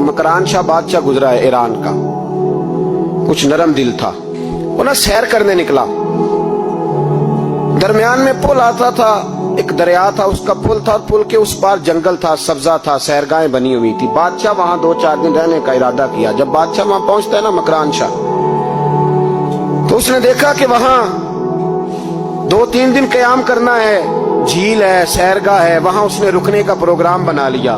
मकरान शाह बादशाह गुजरा है ईरान का, कुछ नरम दिल था। वो ना सैर करने निकला, दरमियान में पुल आता था, एक दरिया था, उसका पुल था, और पुल के उस पार जंगल था, सब्जा था, सैरगाहें बनी हुई थी। बादशाह वहां 2-4 दिन रहने का इरादा किया। जब बादशाह वहां पहुंचता है ना मकरान शाह, तो उसने देखा कि वहां 2-3 दिन क़याम करना है, झील है, सैरगाह है, वहां उसने रुकने का प्रोग्राम बना लिया।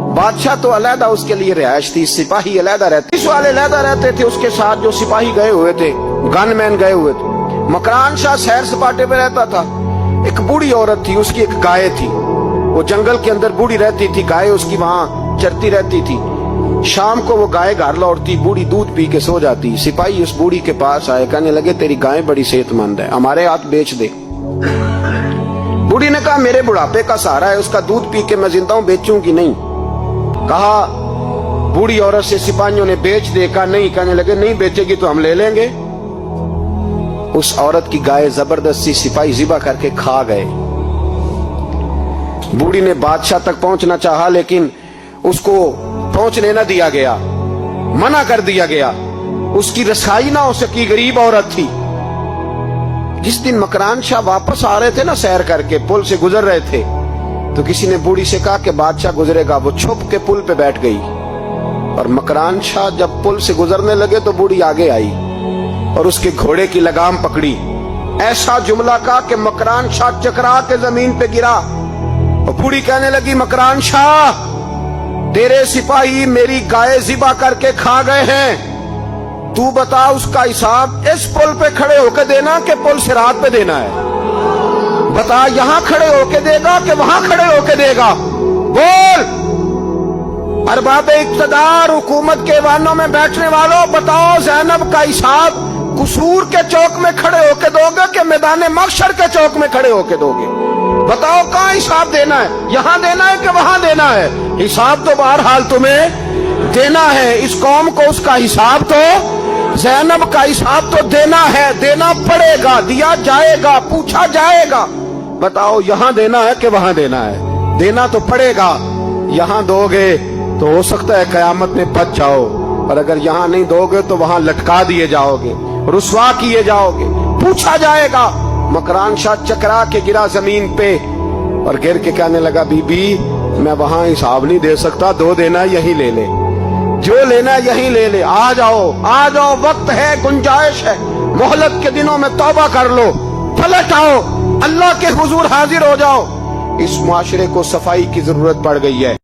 बादशाह तो अलहदा उसके लिए रिहाइश थी, सिपाही अलहदा रहते, पुलिस वाले अलहदा रहते थे उसके साथ, जो सिपाही गए हुए थे, गनमैन गए हुए थे। मकरान शाह सैर सपाटे पे रहता था। एक बूढ़ी औरत थी, उसकी एक गाय थी, वो जंगल के अंदर बूढ़ी रहती थी, गाय उसकी वहां चरती रहती थी। शाम को वो गाय घर लौटती, बूढ़ी दूध पी के सो जाती। सिपाही उस बूढ़ी के पास आए, कहने लगे तेरी गाय बड़ी सेहतमंद है, हमारे हाथ बेच दे। बूढ़ी ने कहा मेरे बुढ़ापे का सहारा है, उसका दूध पी के मैं जिंदा हूं, बेचूंगी नहीं। कहा बूढ़ी औरत से सिपाहियों ने बेच दे, कहा नहीं, कहने लगे नहीं बेचेगी तो हम ले लेंगे। उस औरत की गाय जबरदस्ती सिपाही ज़िबा करके खा गए। बूढ़ी ने बादशाह तक पहुंचना चाहा, लेकिन उसको पहुंचने न दिया गया, मना कर दिया गया। उसकी रसाई ना हो सकी, गरीब औरत थी। जिस दिन मकरान शाह वापस आ रहे थे ना, सैर करके पुल से गुजर रहे थे, तो किसी ने बूढ़ी से कहा कि बादशाह गुजरेगा। वो छुप के पुल पे बैठ गई, और मकरान शाह जब पुल से गुजरने लगे तो बूढ़ी आगे आई और उसके घोड़े की लगाम पकड़ी। ऐसा जुमला कहा कि मकरान शाह चकरा के जमीन पे गिरा। और बूढ़ी कहने लगी मकरान शाह, तेरे सिपाही मेरी गाय ज़िबा करके खा गए हैं, तू बता उसका हिसाब इस पुल पे खड़े होके देना कि पुल सिरात पे देना है? बता, यहां खड़े होके देगा कि वहां खड़े होके देगा? बोल। अरबाब इक्तदार, हुकूमत के वानों में बैठने वालों, बताओ ज़ैनब का हिसाब कसूर के चौक में खड़े होके दोगे कि मैदान महशर के चौक में खड़े होके दोगे? बताओ कहां हिसाब देना है, यहां देना है कि वहां देना है? हिसाब तो बहरहाल तुम्हें देना है। इस कौम को उसका हिसाब तो, ज़ैनब का हिसाब तो देना है, देना पड़ेगा, दिया जाएगा, पूछा जाएगा। बताओ यहां देना है कि वहां देना है? देना तो पड़ेगा। यहां दोगे तो हो सकता है कयामत में बच जाओ, और अगर यहां नहीं दोगे तो वहां लटका दिए जाओगे, रुस्वा किए जाओगे, पूछा जाएगा। मकरान शाह चकरा के गिरा जमीन पे, और गिर के कहने लगा बीबी मैं वहां हिसाब नहीं दे सकता, दो देना यही ले ले, जो लेना यही ले ले। आ जाओ, आ जाओ, वक्त है, गुंजाइश है, मोहलत के दिनों में तौबा कर लो, पलट आओ, अल्लाह के हुजूर हाजिर हो जाओ। इस मुआशरे को सफाई की जरूरत पड़ गई है।